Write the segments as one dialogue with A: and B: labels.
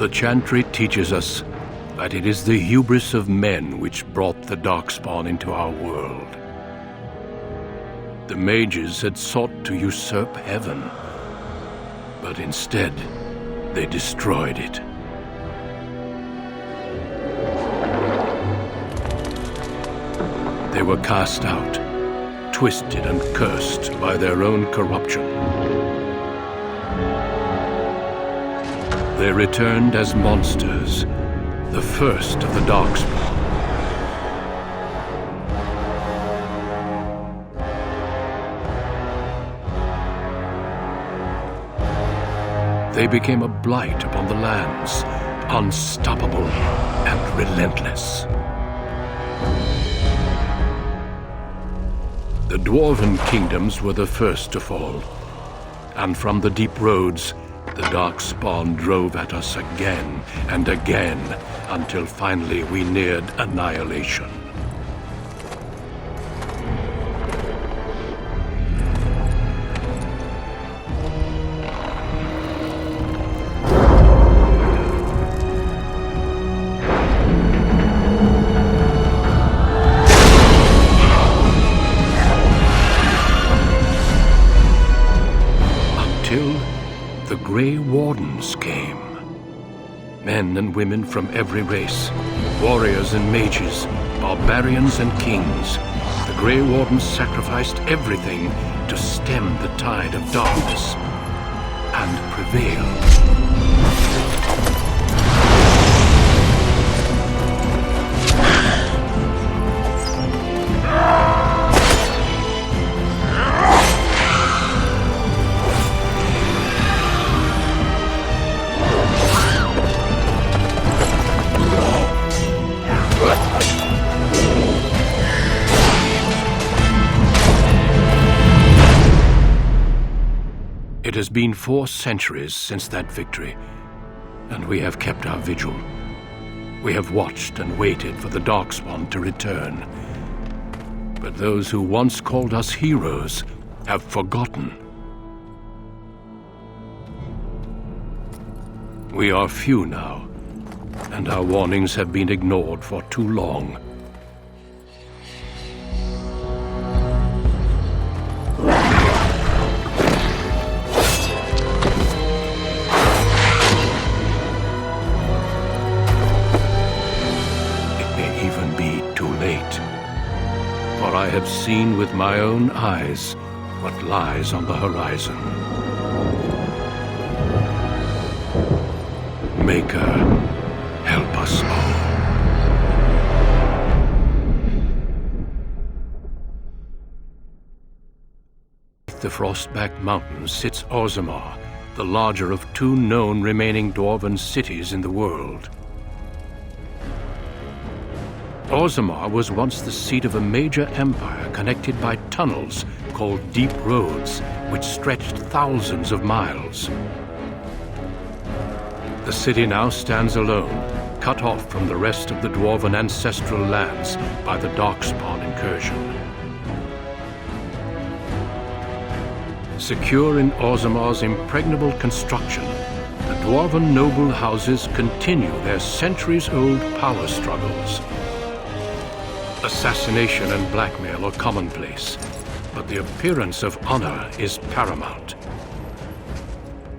A: The Chantry teaches us that it is the hubris of men which brought the Darkspawn into our world. The mages had sought to usurp heaven, but instead, they destroyed it. They were cast out, twisted and cursed by their own corruption. They returned as monsters, the first of the Darkspawn. They became a blight upon the lands, unstoppable and relentless. The Dwarven kingdoms were the first to fall, and from the deep roads, the Darkspawn drove at us again and again, until finally we neared annihilation. The Grey Wardens came. Men and women from every race, warriors and mages, barbarians and kings. The Grey Wardens sacrificed everything to stem the tide of darkness and prevail. It has been 4 centuries since that victory, and we have kept our vigil. We have watched and waited for the Darkspawn to return. But those who once called us heroes have forgotten. We are few now, and our warnings have been ignored for too long. For I have seen with my own eyes what lies on the horizon. Maker, help us all. The Frostback Mountains sits Orzammar, the larger of 2 known remaining Dwarven cities in the world. Orzammar was once the seat of a major empire connected by tunnels called Deep Roads, which stretched thousands of miles. The city now stands alone, cut off from the rest of the Dwarven ancestral lands by the Darkspawn incursion. Secure in Orzammar's impregnable construction, the Dwarven noble houses continue their centuries-old power struggles. Assassination and blackmail are commonplace, but the appearance of honor is paramount.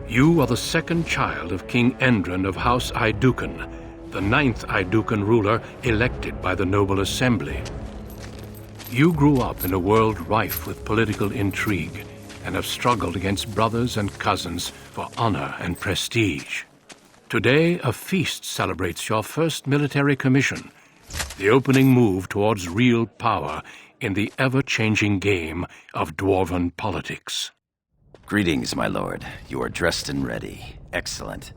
A: You are the 2nd child of King Endren of House Aeducan, the 9th Aeducan ruler elected by the Noble Assembly. You grew up in a world rife with political intrigue and have struggled against brothers and cousins for honor and prestige. Today, a feast celebrates your first military commission, the opening move towards real power in the ever-changing game of Dwarven politics.
B: Greetings, my lord. You are dressed and ready. Excellent.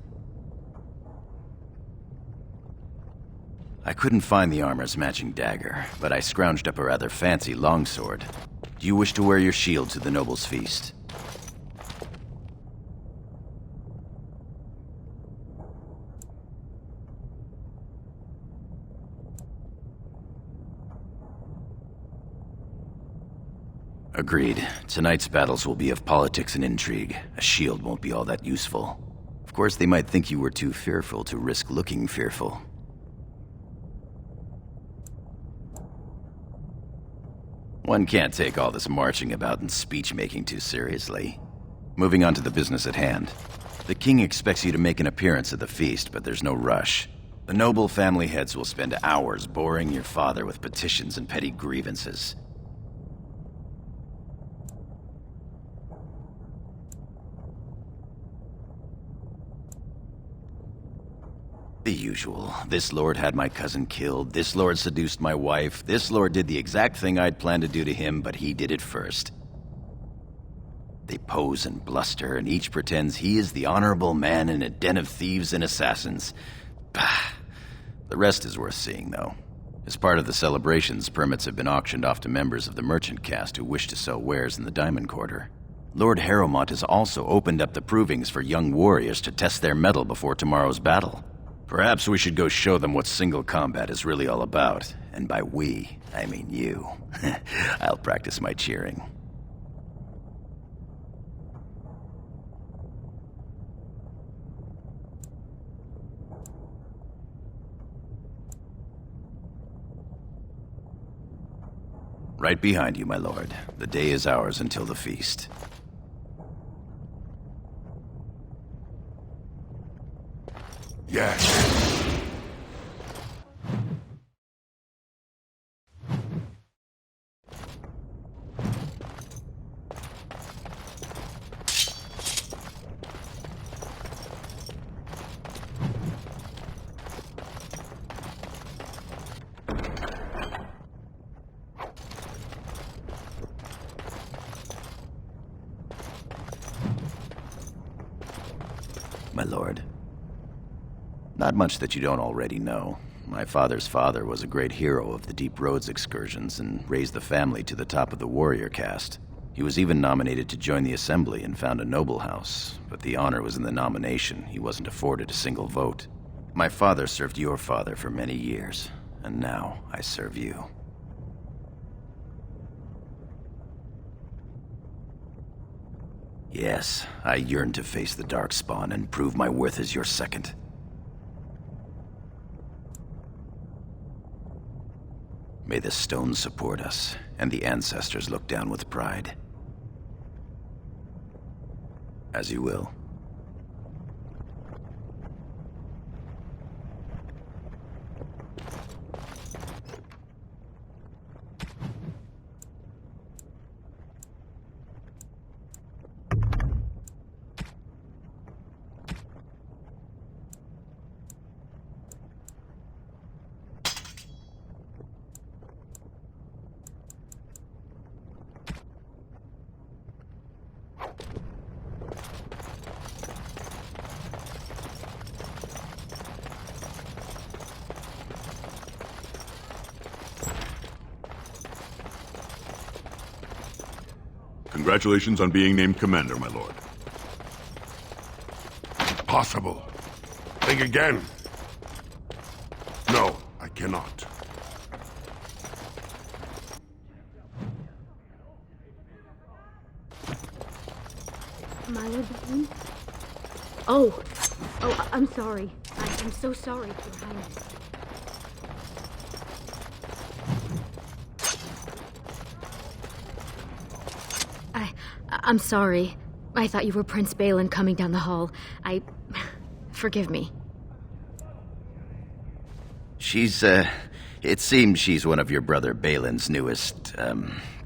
B: I couldn't find the armor's matching dagger, but I scrounged up a rather fancy longsword. Do you wish to wear your shield to the noble's feast? Agreed. Tonight's battles will be of politics and intrigue. A shield won't be all that useful. Of Of course, they might think you were too fearful to risk looking fearful. One can't take all this marching about and speech-making too seriously. Moving on to the business at hand. The king expects you to make an appearance at the feast, but there's no rush. The noble family heads will spend hours boring your father with petitions and petty grievances. The usual. This lord had my cousin killed, this lord seduced my wife, this lord did the exact thing I'd planned to do to him, but he did it first. They pose and bluster, and each pretends he is the honorable man in a den of thieves and assassins. Bah! The rest is worth seeing, though. As part of the celebrations, permits have been auctioned off to members of the merchant caste who wish to sell wares in the Diamond Quarter. Lord Harrowmont has also opened up the provings for young warriors to test their mettle before tomorrow's battle. Perhaps we should go show them what single combat is really all about. And by we, I mean you. I'll practice my cheering. Right behind you, my lord. The day is ours until the feast.
C: Yes.
B: My lord. Not much that you don't already know. My father's father was a great hero of the Deep Roads excursions and raised the family to the top of the warrior caste. He was even nominated to join the assembly and found a noble house, but the honor was in the nomination. He wasn't afforded a single vote. My father served your father for many years, and now I serve you. Yes, I yearn to face the Darkspawn and prove my worth as your second. May the stones support us, and the ancestors look down with pride. As you will.
C: Congratulations on being named commander, my lord.
D: Possible. Think again. No, I cannot.
E: Milo Bain? Oh, I'm sorry. I'm so sorry, Your Highness. I'm sorry. I thought you were Prince Balin coming down the hall. Forgive me.
B: It seems she's one of your brother Balin's newest,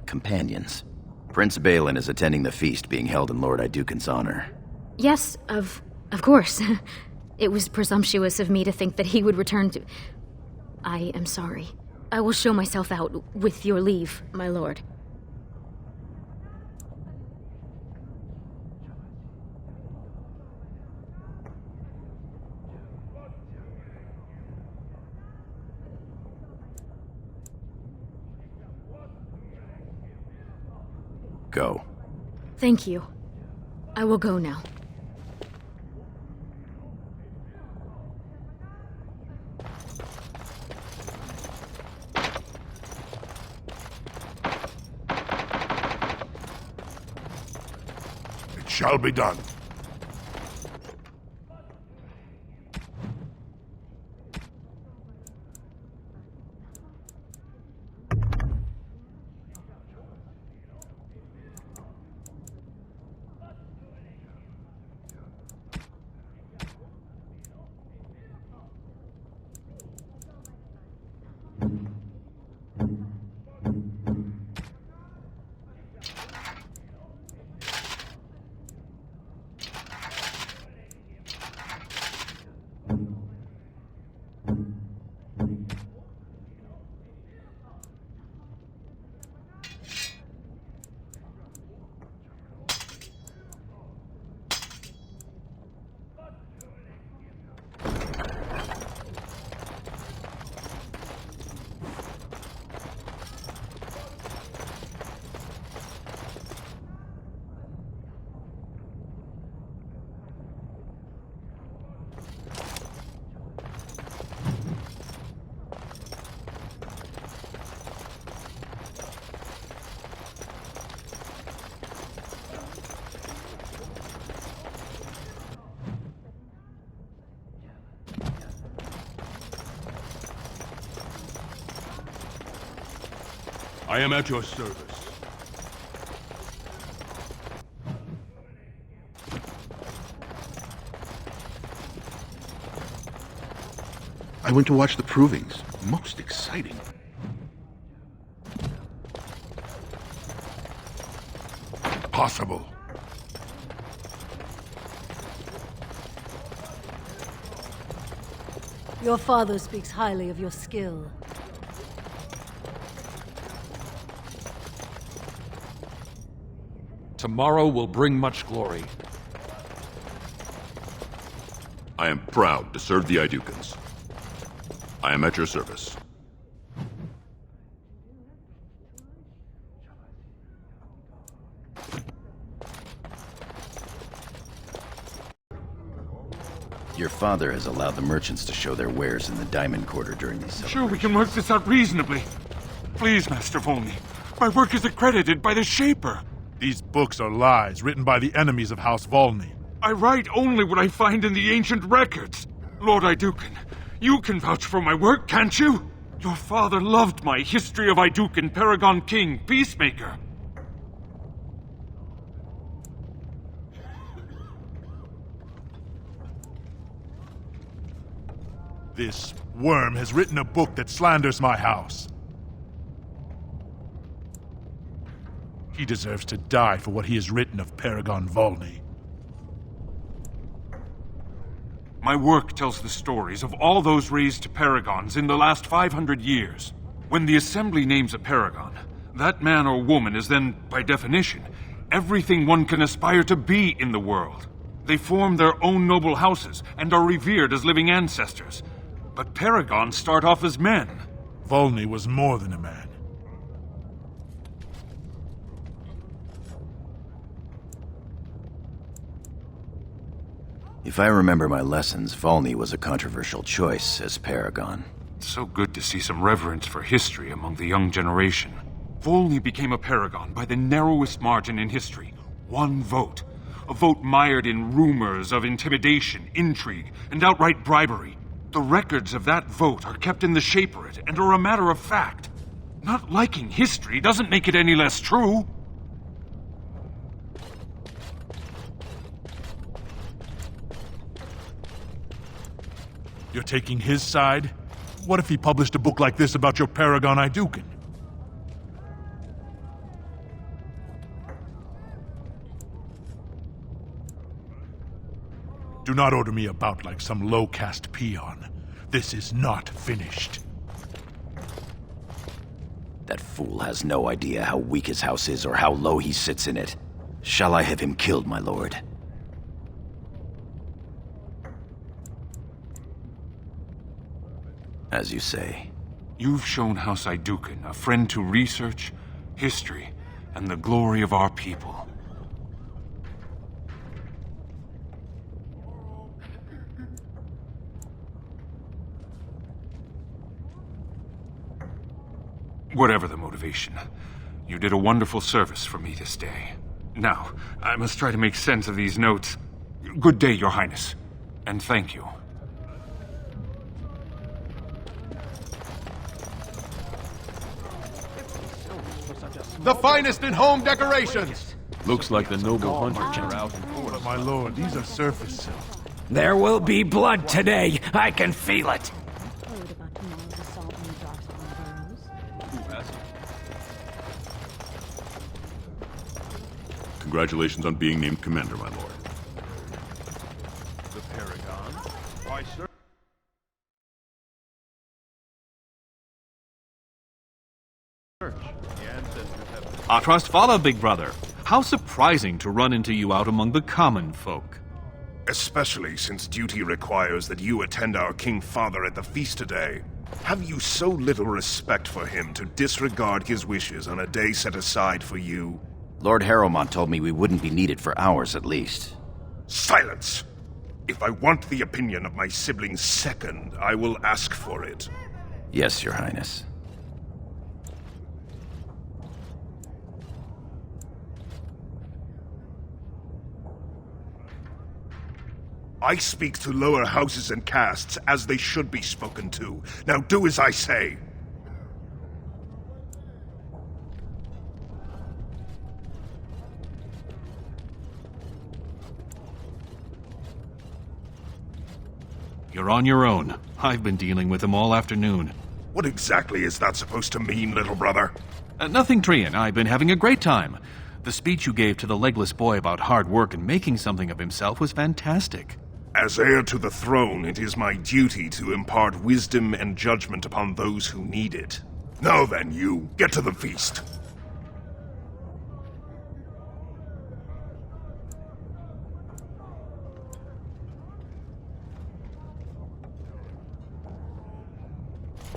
B: companions. Prince Balin is attending the feast being held in Lord Iduken's honor.
E: Yes, of course. It was presumptuous of me to think that he would return to... I am sorry. I will show myself out, with your leave, my lord.
B: Go.
E: Thank you. I will go now.
D: It shall be done. I am at your service.
F: I went to watch the provings. Most exciting.
D: Possible.
G: Your father speaks highly of your skill.
H: Tomorrow will bring much glory.
C: I am proud to serve the Idukans. I am at your service.
B: Your father has allowed the merchants to show their wares in the Diamond Quarter during these
I: Sure, we can work this out reasonably. Please, Master Volney. My work is accredited by the Shaper.
J: These books are lies written by the enemies of House Volney.
I: I write only what I find in the ancient records. Lord Idouken, you can vouch for my work, can't you? Your father loved my History of Idouken, Paragon King, Peacemaker.
J: This worm has written a book that slanders my house. He deserves to die for what he has written of Paragon Volney.
I: My work tells the stories of all those raised to paragons in the last 500 years. When the Assembly names a paragon, that man or woman is then, by definition, everything one can aspire to be in the world. They form their own noble houses and are revered as living ancestors. But paragons start off as men.
J: Volney was more than a man.
B: If I remember my lessons, Volney was a controversial choice as Paragon.
I: It's so good to see some reverence for history among the young generation. Volney became a paragon by the narrowest margin in history. 1 vote. A vote mired in rumors of intimidation, intrigue, and outright bribery. The records of that vote are kept in the Shaperate and are a matter of fact. Not liking history doesn't make it any less true.
J: You're taking his side? What if he published a book like this about your Paragon Idouken? Do not order me about like some low-caste peon. This is not finished.
B: That fool has no idea how weak his house is or how low he sits in it. Shall I have him killed, my lord? As you say.
I: You've shown House Idouken a friend to research, history, and the glory of our people. Whatever the motivation, you did a wonderful service for me this day. Now, I must try to make sense of these notes. Good day, Your Highness, and thank you.
K: The finest in home decorations!
H: Looks like the noble hunter are out.
J: But my lord, these are surface silk.
L: There will be blood today. I can feel it.
C: Congratulations on being named commander, my lord.
K: The Paragon? Why, sir?
M: Our trust follow, big brother. How surprising to run into you out among the common folk.
D: Especially since duty requires that you attend our King Father at the feast today. Have you so little respect for him to disregard his wishes on a day set aside for you?
B: Lord Harrowmont told me we wouldn't be needed for hours at least.
D: Silence! If I want the opinion of my siblings second, I will ask for it.
B: Yes, Your Highness.
D: I speak to lower houses and castes as they should be spoken to. Now do as I say.
M: You're on your own. I've been dealing with him all afternoon.
D: What exactly is that supposed to mean, little brother?
M: Nothing, Trian. I've been having a great time. The speech you gave to the legless boy about hard work and making something of himself was fantastic.
D: As heir to the throne, it is my duty to impart wisdom and judgment upon those who need it. Now then, you, get to the feast.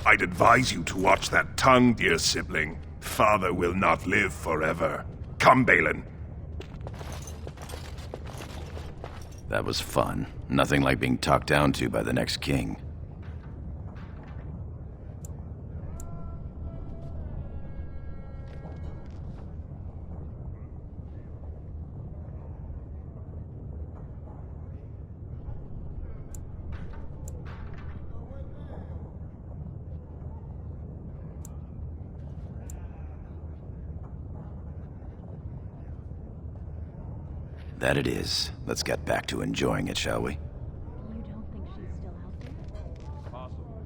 D: I'd advise you to watch that tongue, dear sibling. Father will not live forever. Come, Balin.
B: That was fun. Nothing like being talked down to by the next king. That it is. Let's get back to enjoying it, shall we?
G: You don't think she's still out there?
K: Possible.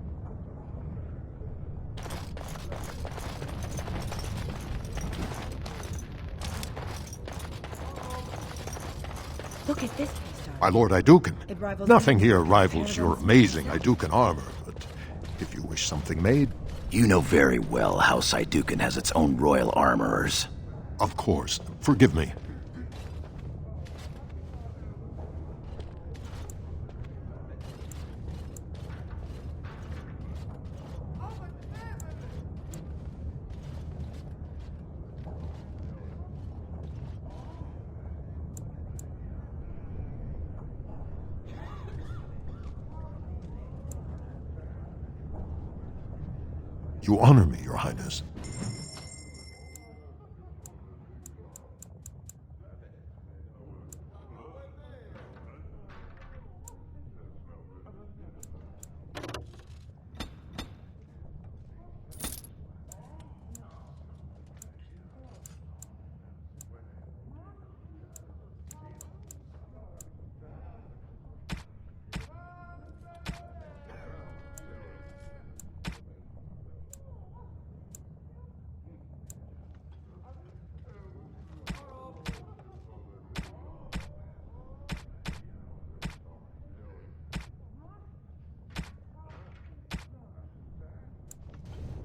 G: Look at this.
K: My lord Idukan,
G: It rivals
K: nothing
G: any
K: here
G: of
K: rivals your
G: Paragon's
K: amazing
G: stuff.
K: Idukan armor, but if you wish something made...
B: You know very well House Idukan has its own royal armorers.
K: Of course. Forgive me. You honor me, Your Highness.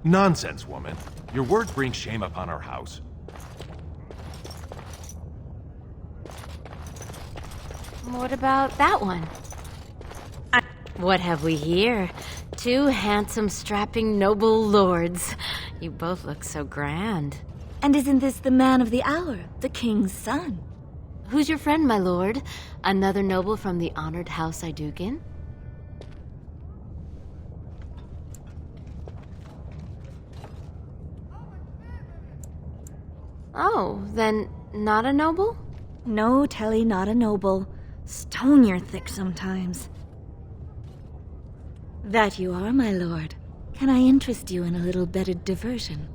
I: Nonsense, woman. Your words bring shame upon our house.
E: What about that one? What have we here? Two handsome, strapping, noble lords. You both look so grand.
N: And isn't this the man of the hour, the king's son?
E: Who's your friend, my lord? Another noble from the honored House Idukan? Oh, then not a noble?
N: No, Telly, not a noble. Stone you're thick sometimes. That you are, my lord. Can I interest you in a little bedded diversion?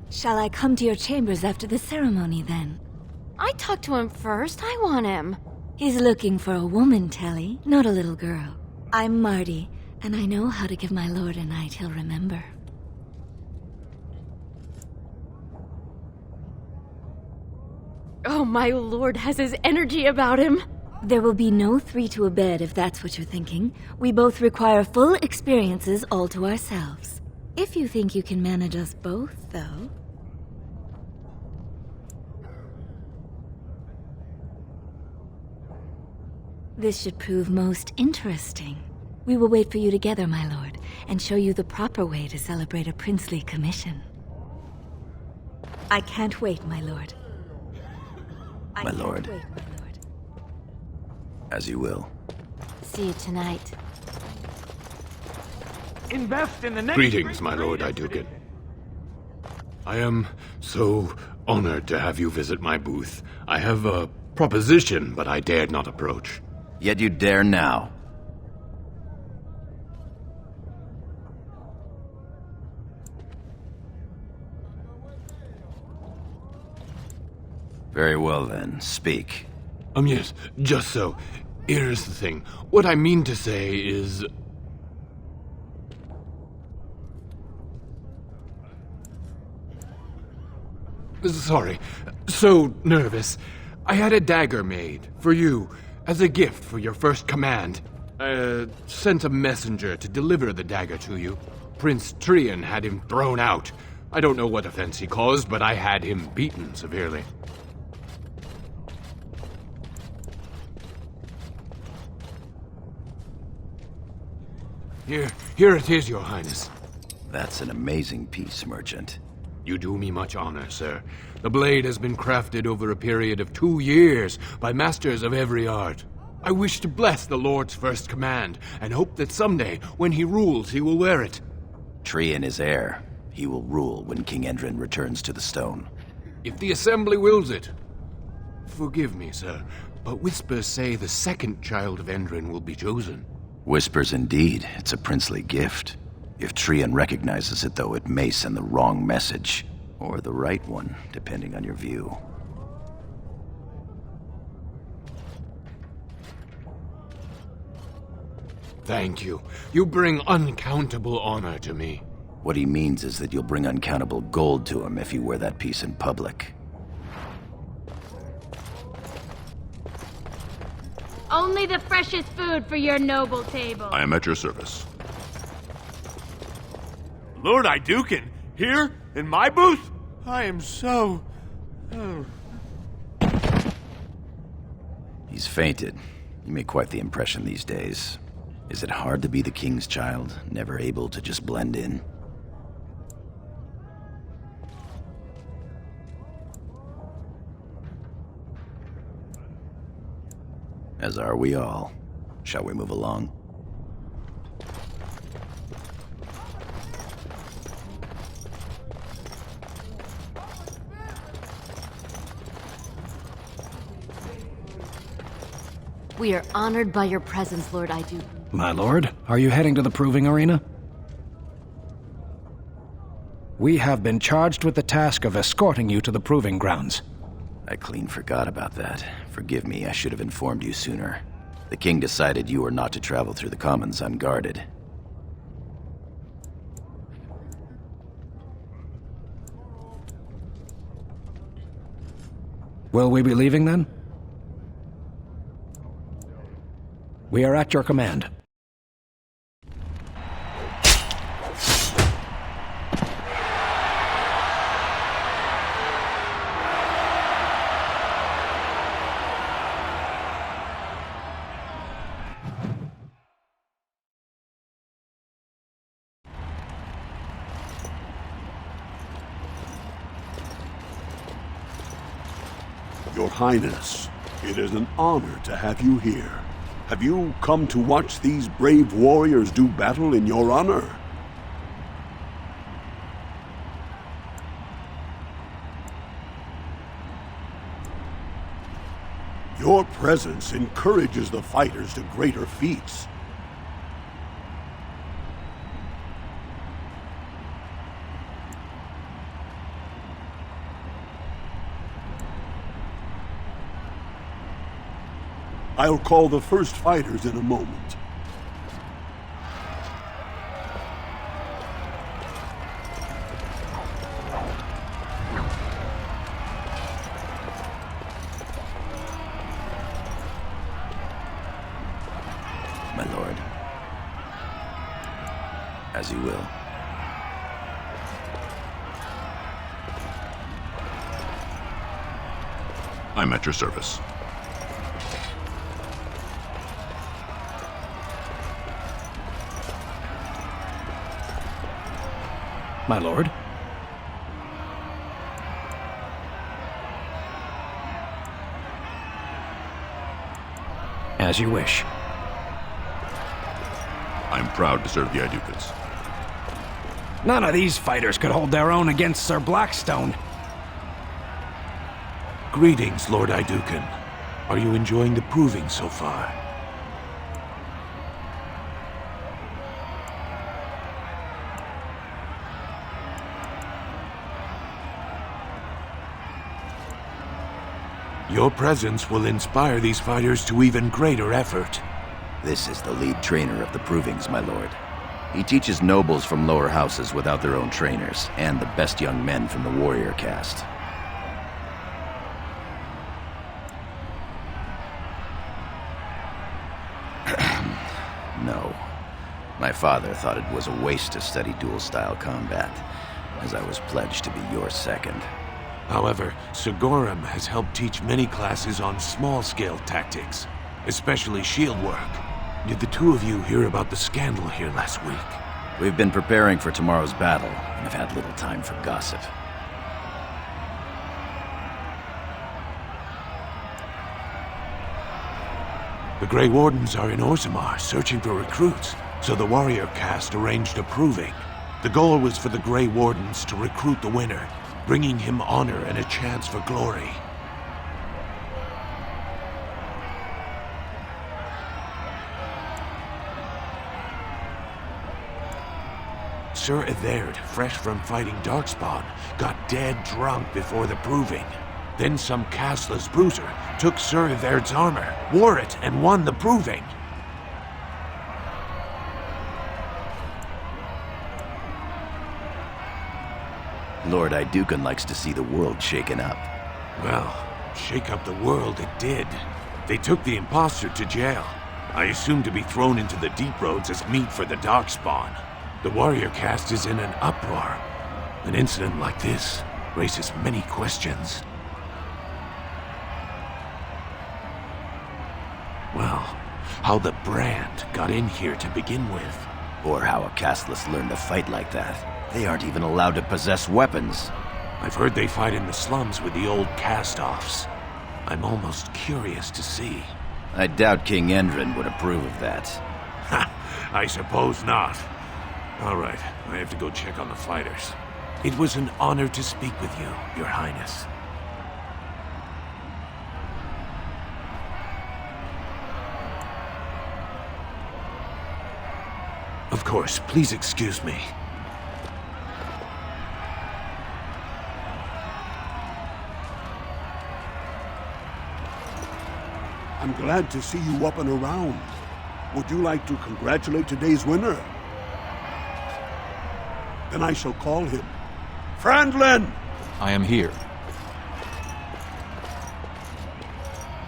N: Shall I come to your chambers after the ceremony, then?
E: I talked to him first. I want him.
N: He's looking for a woman, Telly, not a little girl. I'm Marty, and I know how to give my lord a night he'll remember.
E: Oh, my lord has his energy about him.
N: There will be no three to a bed if that's what you're thinking. We both require full experiences all to ourselves. If you think you can manage us both, though... This should prove most interesting. We will wait for you together, my lord, and show you the proper way to celebrate a princely commission. I can't wait, my lord.
B: My lord.
N: Wait, my lord.
B: As you will.
E: See you tonight.
L: Invest in the next
A: Greetings, my lord Idukan. I am so honored to have you visit my booth. I have a proposition, but I dared not approach.
B: Yet you dare now. Very well then, speak.
O: Yes, just so. Here's the thing. What I mean to say is... Sorry. So nervous. I had a dagger made, for you, as a gift for your first command. Sent a messenger to deliver the dagger to you. Prince Trian had him thrown out. I don't know what offense he caused, but I had him beaten severely. Here it is, Your Highness.
B: That's an amazing piece, merchant.
O: You do me much honor, sir. The blade has been crafted over a period of 2 years by masters of every art. I wish to bless the Lord's first command, and hope that someday, when he rules, he will wear it.
B: Trian is heir. He will rule when King Endrin returns to the stone.
O: If the Assembly wills it. Forgive me, sir, but whispers say the second child of Endrin will be chosen.
B: Whispers indeed. It's a princely gift. If Trian recognizes it, though, it may send the wrong message. Or the right one, depending on your view.
O: Thank you. You bring uncountable honor to me.
B: What he means is that you'll bring uncountable gold to him if you wear that piece in public.
P: Only the freshest food for your noble table.
C: I am at your service.
Q: Lord Iduken, here, in my booth? I am so... Oh.
B: He's fainted. You make quite the impression these days. Is it hard to be the king's child, never able to just blend in? As are we all. Shall we move along?
E: We are honored by your presence, Lord Iduken.
L: My lord, are you heading to the proving arena? We have been charged with the task of escorting you to the proving grounds.
B: I clean forgot about that. Forgive me, I should have informed you sooner. The king decided you were not to travel through the commons unguarded.
L: Will we be leaving then? We are at your command.
R: Your Highness, it is an honor to have you here. Have you come to watch these brave warriors do battle in your honor? Your presence encourages the fighters to greater feats. I'll call the first fighters in a moment.
B: My lord. As you will.
C: I'm at your service.
L: My lord. As you wish.
C: I'm proud to serve the Idukans.
L: None of these fighters could hold their own against Sir Blackstone.
J: Greetings, Lord Iduken. Are you enjoying the proving so far?
S: Your presence will inspire these fighters to even greater effort.
B: This is the lead trainer of the Provings, my lord. He teaches nobles from lower houses without their own trainers, and the best young men from the warrior caste. No. My father thought it was a waste to study dual-style combat, as I was pledged to be your second.
S: However, Sigorum has helped teach many classes on small-scale tactics, especially shield work. Did the two of you hear about the scandal here last week?
B: We've been preparing for tomorrow's battle, and have had little time for gossip.
S: The Grey Wardens are in Orzammar, searching for recruits, so the warrior caste arranged a proving. The goal was for the Grey Wardens to recruit the winner, bringing him honor and a chance for glory. Sir Everd, fresh from fighting Darkspawn, got dead drunk before the proving. Then some casteless bruiser took Sir Everd's armor, wore it, and won the proving.
B: Lord Idukan likes to see the world shaken up.
S: Well, shake up the world it did. They took the imposter to jail. I assumed to be thrown into the Deep Roads as meat for the Darkspawn. The warrior caste is in an uproar. An incident like this raises many questions. Well, how the brand got in here to begin with.
B: Or how a casteless learned to fight like that. They aren't even allowed to possess weapons.
S: I've heard they fight in the slums with the old cast-offs. I'm almost curious to see.
B: I doubt King Endron would approve of that.
S: Ha! I suppose not. All right, I have to go check on the fighters. It was an honor to speak with you, Your Highness. Of course, please excuse me.
R: I'm glad to see you up and around. Would you like to congratulate today's winner? Then I shall call him. Franlin!
H: I am here.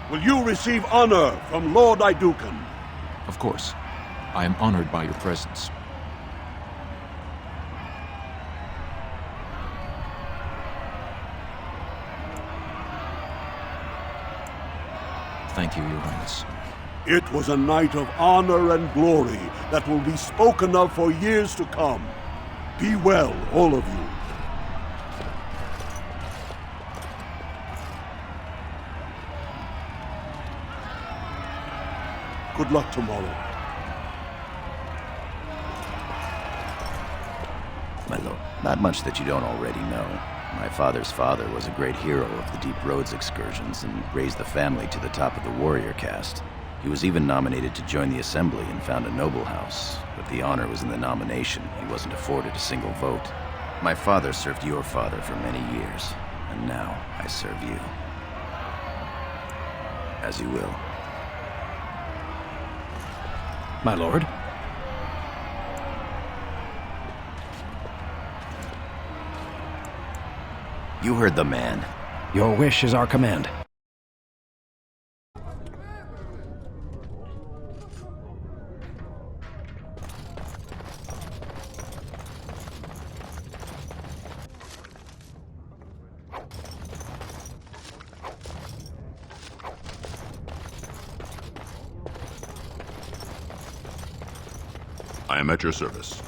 R: Will you receive honor from Lord Idukan?
H: Of course. I am honored by your presence. Thank you, Your Highness.
R: It was a night of honor and glory that will be spoken of for years to come. Be well, all of you. Good luck tomorrow.
B: My lord, not much that you don't already know. My father's father was a great hero of the Deep Roads excursions and raised the family to the top of the warrior caste. He was even nominated to join the assembly and found a noble house, but the honor was in the nomination. He wasn't afforded a single vote. My father served your father for many years, and now I serve you. As you will.
L: My lord?
B: You heard the man.
L: Your wish is our command.
C: I am at your service.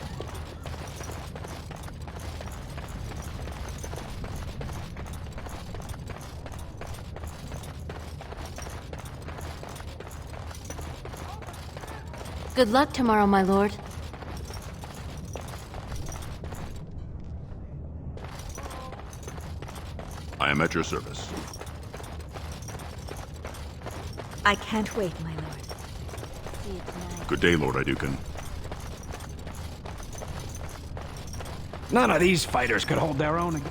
P: Good luck tomorrow, my lord.
C: I am at your service.
N: I can't wait, my lord.
P: See you tonight.
C: Good day, Lord Idukan.
L: None of these fighters could hold their own.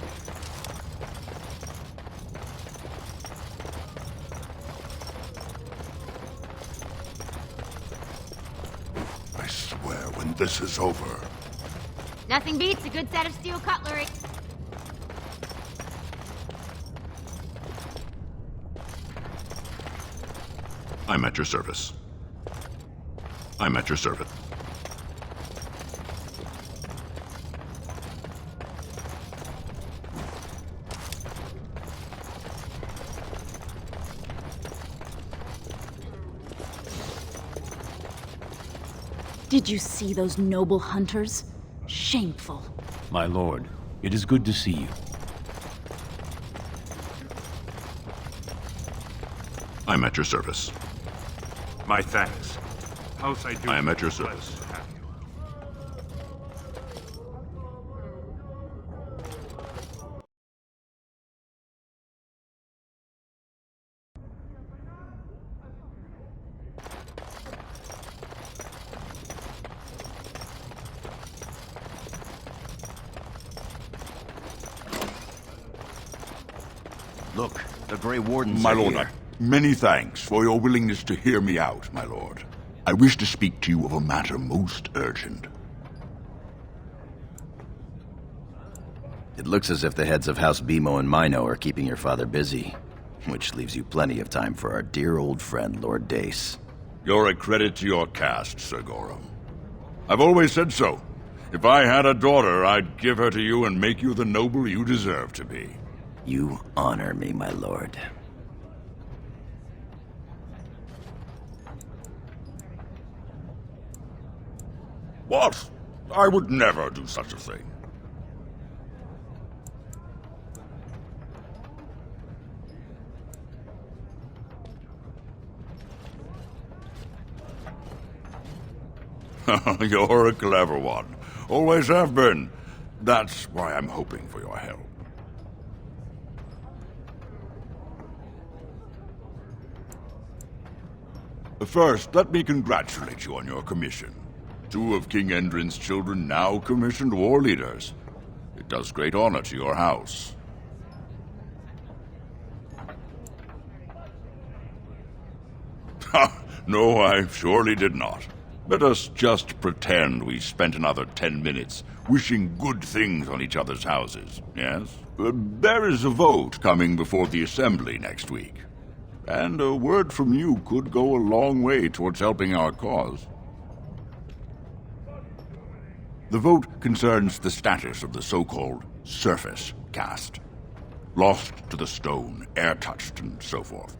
R: when this is over.
P: Nothing beats a good set of steel cutlery.
C: I'm at your service. I'm at your service.
G: Did you see those noble hunters? Shameful.
S: My lord, it is good to see you.
C: I'm at your service.
I: My thanks. House I do.
C: I am at your service.
B: Look, the Grey Wardens
T: My
B: are
T: lord,
B: here.
T: many thanks for your willingness to hear me out, my lord. I wish to speak to you of a matter most urgent.
B: It looks as if the heads of House Bimo and Mino are keeping your father busy, which leaves you plenty of time for our dear old friend, Lord Dace.
T: You're a credit to your caste, Sir Gorum. I've always said so. If I had a daughter, I'd give her to you and make you the noble you deserve to be.
B: You honor me, my lord.
T: What? I would never do such a thing. You're a clever one. Always have been. That's why I'm hoping for your help. First, let me congratulate you on your commission. 2 of King Endrin's children now commissioned war leaders. It does great honor to your house. Ha! No, I surely did not. Let us just pretend we spent another 10 minutes wishing good things on each other's houses, yes? There is a vote coming before the Assembly next week. And a word from you could go a long way towards helping our cause. The vote concerns the status of the so-called surface caste. Lost to the stone, air-touched, and so forth.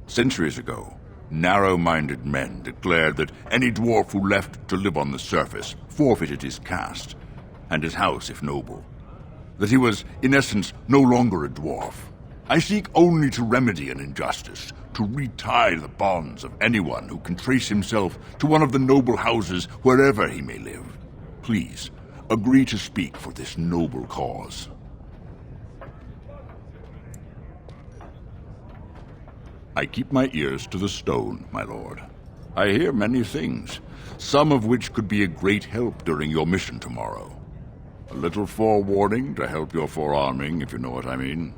T: Centuries ago, narrow-minded men declared that any dwarf who left to live on the surface forfeited his caste, and his house if noble. That he was, in essence, no longer a dwarf. I seek only to remedy an injustice, to retie the bonds of anyone who can trace himself to one of the noble houses wherever he may live. Please, agree to speak for this noble cause. I keep my ears to the stone, my lord. I hear many things, some of which could be a great help during your mission tomorrow. A little forewarning to help your forearming, if you know what I mean.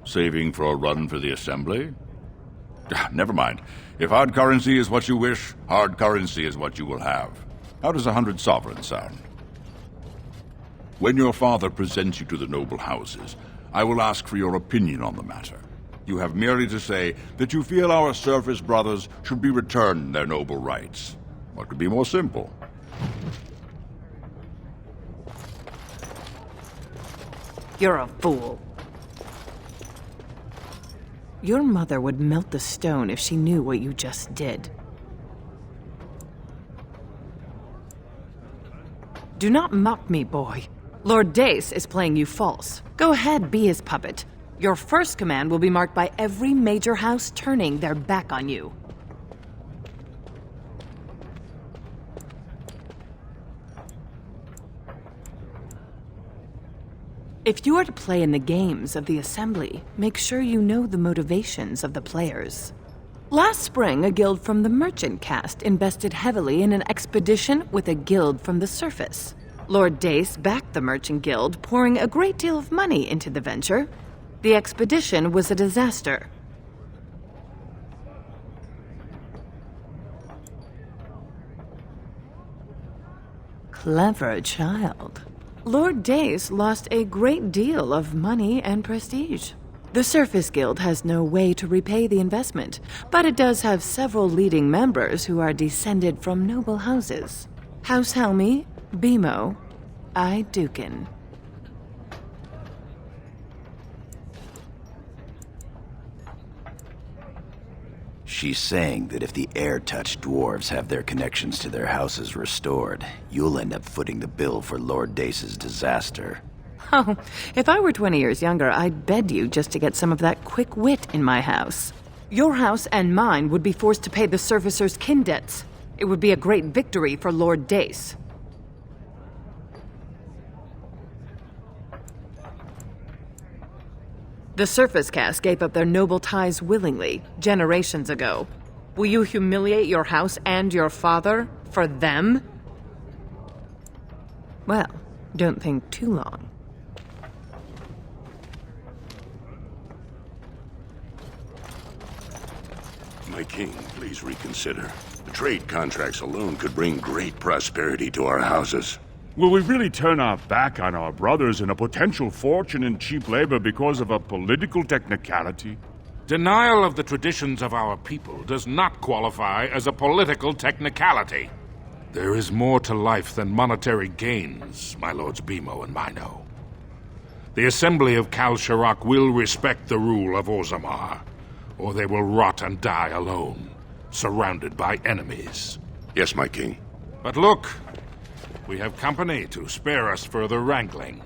T: Saving for a run for the Assembly? Never mind. If hard currency is what you wish, hard currency is what you will have. How does 100 sovereigns sound? When your father presents you to the noble houses, I will ask for your opinion on the matter. You have merely to say that you feel our surface brothers should be returned their noble rights. What could be more simple?
U: You're a fool. Your mother would melt the stone if she knew what you just did. Do not mock me, boy. Lord Dace is playing you false. Go ahead, be his puppet. Your first command will be marked by every major house turning their back on you. If you are to play in the games of the Assembly, make sure you know the motivations of the players. Last spring, a guild from the Merchant caste invested heavily in an expedition with a guild from the surface. Lord Dace backed the Merchant Guild, pouring a great deal of money into the venture. The expedition was a disaster. clever child. Lord Dace lost a great deal of money and prestige. The Surface Guild has no way to repay the investment, but it does have several leading members who are descended from noble houses. House Helmi, Bimo, Iduken.
B: She's saying that if the air-touched dwarves have their connections to their houses restored, you'll end up footing the bill for Lord Dace's disaster.
U: Oh, if I were 20 years younger, I'd bed you just to get some of that quick wit in my house. Your house and mine would be forced to pay the Surfacer's kin debts. It would be a great victory for Lord Dace. The Surface Caste gave up their noble ties willingly, generations ago. Will you humiliate your house and your father for them? Well, don't think too long.
R: My king, please reconsider. The trade contracts alone could bring great prosperity to our houses.
F: Will we really turn our back on our brothers and a potential fortune in cheap labor because of a political technicality?
I: Denial of the traditions of our people does not qualify as a political technicality. There is more to life than monetary gains, my lords Bimo and Mino. The Assembly of Kal Sharok will respect the rule of Orzammar, or they will rot and die alone, surrounded by enemies.
R: Yes, my king.
I: But look, we have company to spare us further wrangling.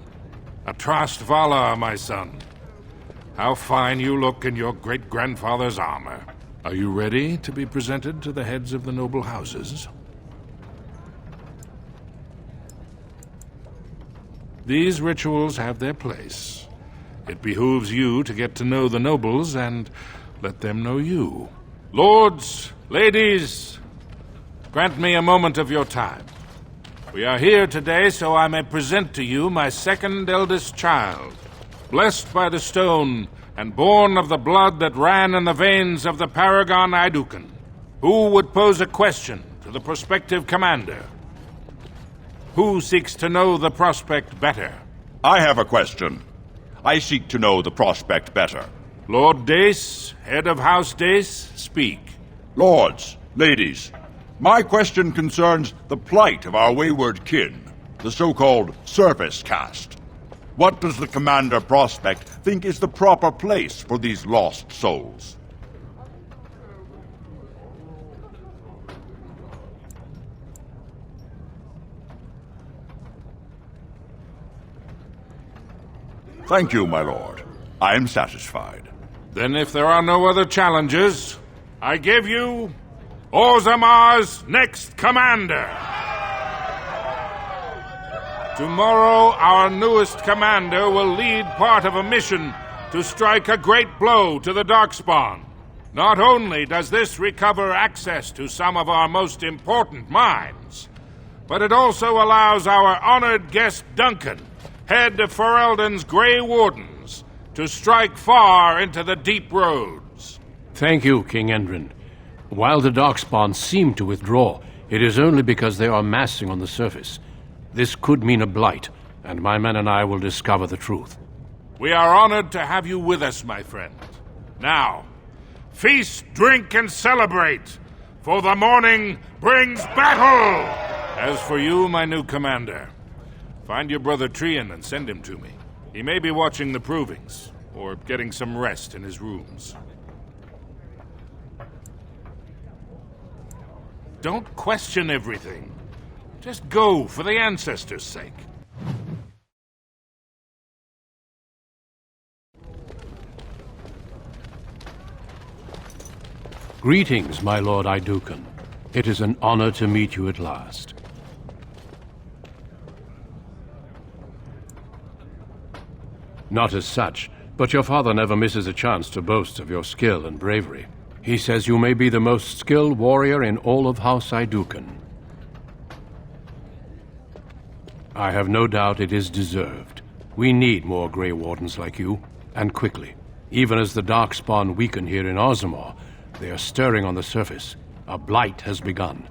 I: Atrast Vala, my son. How fine you look in your great-grandfather's armor. Are you ready to be presented to the heads of the noble houses? These rituals have their place. It behooves you to get to know the nobles and let them know you. Lords, ladies, grant me a moment of your time. We are here today so I may present to you my second eldest child, blessed by the stone and born of the blood that ran in the veins of the Paragon Iduken. Who would pose a question to the prospective commander? Who seeks to know the prospect better?
T: I have a question. I seek to know the prospect better.
I: Lord Dace, head of House Dace, speak.
T: Lords, ladies, my question concerns the plight of our wayward kin, the so-called Surface Caste. What does the Commander Prospect think is the proper place for these lost souls? Thank you, my lord. I am satisfied.
I: Then if there are no other challenges, I give you Orzammar's next commander. Tomorrow, our newest commander will lead part of a mission to strike a great blow to the Darkspawn. Not only does this recover access to some of our most important mines, but it also allows our honored guest Duncan, head of Ferelden's Grey Wardens, to strike far into the deep roads.
A: Thank you, King Endrin. While the Darkspawn seem to withdraw, it is only because they are massing on the surface. This could mean a blight, and my men and I will discover the truth.
I: We are honored to have you with us, my friend. Now, feast, drink, and celebrate, for the morning brings battle! As for you, my new commander, find your brother Trian and send him to me. He may be watching the provings, or getting some rest in his rooms. Don't question everything. Just go for the ancestors' sake.
A: Greetings, my lord Iduken. It is an honor to meet you at last. Not as such, but your father never misses a chance to boast of your skill and bravery. He says you may be the most skilled warrior in all of House Iduken. I have no doubt it is deserved. We need more Grey Wardens like you, and quickly. Even as the Darkspawn weaken here in Orzammar, they are stirring on the surface. A blight has begun.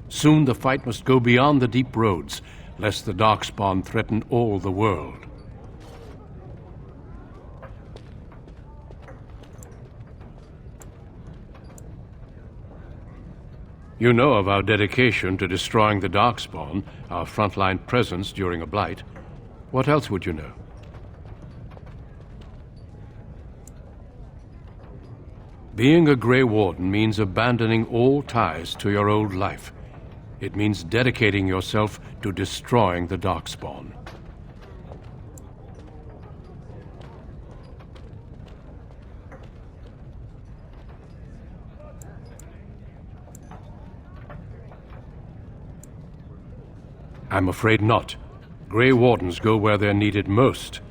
A: Soon the fight must go beyond the deep roads, lest the Darkspawn threaten all the world. You know of our dedication to destroying the Darkspawn, our frontline presence during a blight. What else would you know? Being a Grey Warden means abandoning all ties to your old life. It means dedicating yourself to destroying the Darkspawn. I'm afraid not. Grey Wardens go where they're needed most.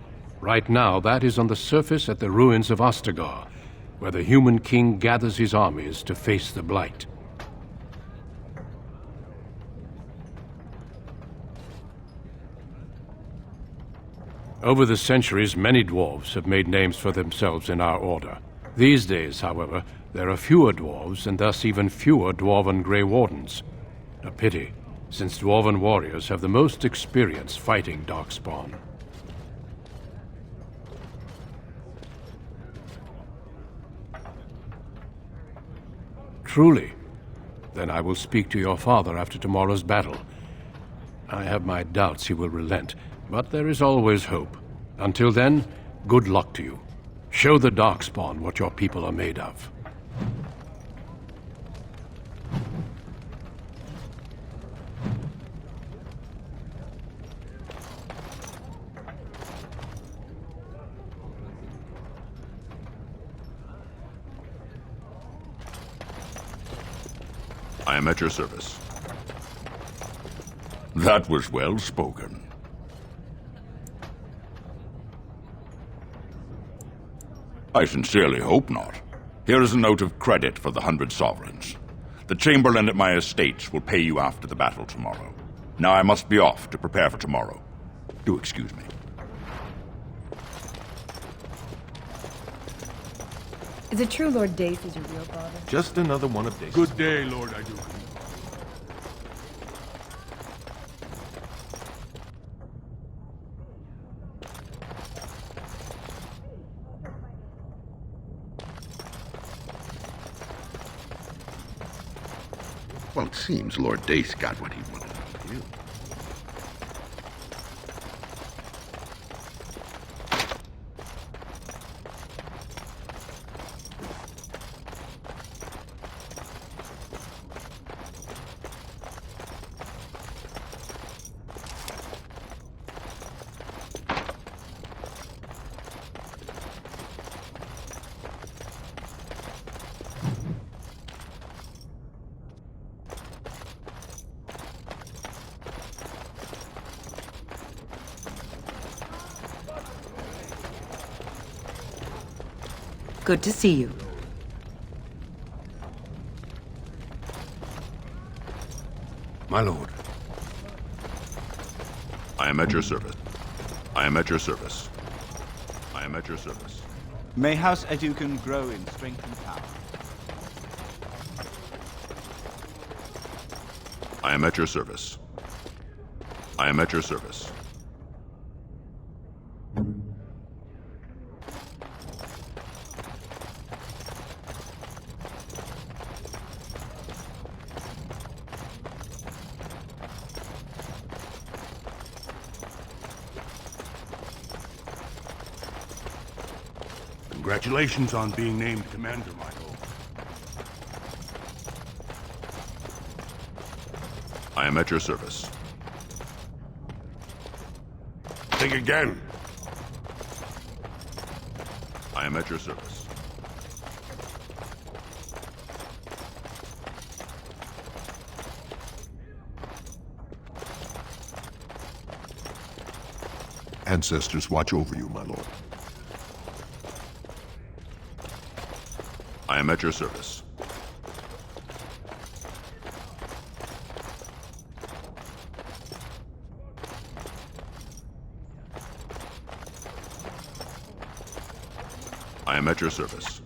A: Right now, that is on the surface at the ruins of Ostagar, where the human king gathers his armies to face the Blight. Over the centuries, many dwarves have made names for themselves in our order. These days, however, there are fewer dwarves and thus even fewer dwarven Grey Wardens. A pity, since dwarven warriors have the most experience fighting Darkspawn. Truly? Then I will speak to your father after tomorrow's battle. I have my doubts he will relent, but there is always hope. Until then, good luck to you. Show the Darkspawn what your people are made of.
C: I am at your service. That was well spoken. I sincerely hope not. Here is a note of credit for the 100 sovereigns. The Chamberlain at my estates will pay you after the battle tomorrow. Now I must be off to prepare for tomorrow. Do excuse me.
M: Is it true Lord Dace is your real father?
K: Just another one of Dace's.
J: Good day, Lord Iduken.
V: Well, it seems Lord Dace got what he wanted out of you.
W: Good to see you.
C: My lord. I am at your service. I am at your service. I am at your service.
X: May House Iduken grow in strength and power.
C: I am at your service. I am at your service.
J: Congratulations on being named commander, my lord.
C: I am at your service.
R: Think again.
C: I am at your service.
K: Ancestors watch over you, my lord.
C: I am at your service. I am at your service.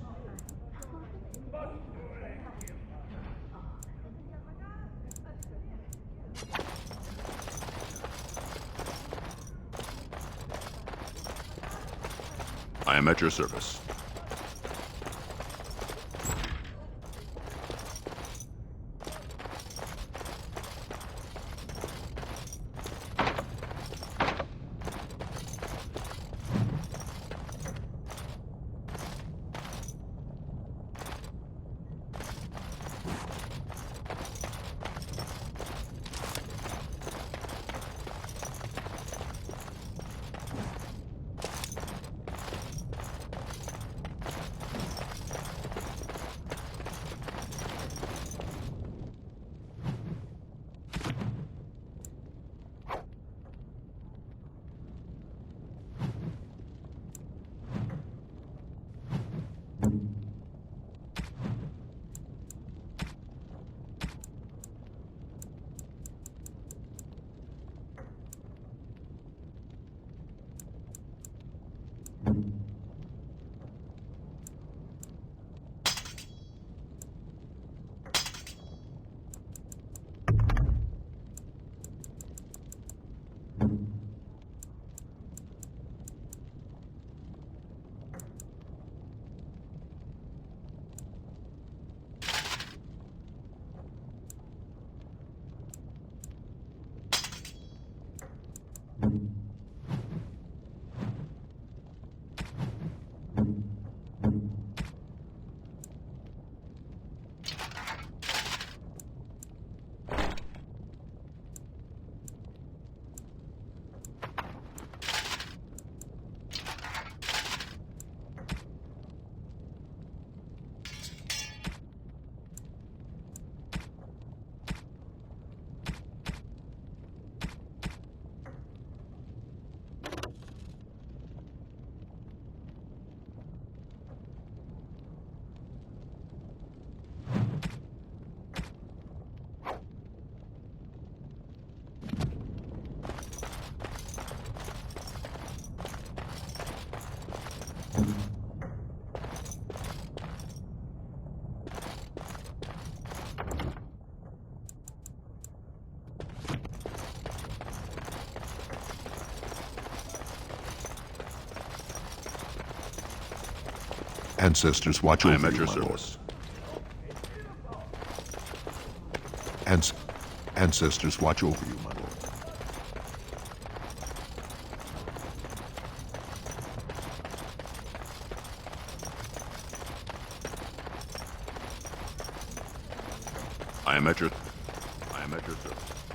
C: I am at your service.
K: Ancestors, watch over you,
C: I am at your
K: my lord.
C: service.
K: Ancestors, watch over you, my lord.
C: I am at your service.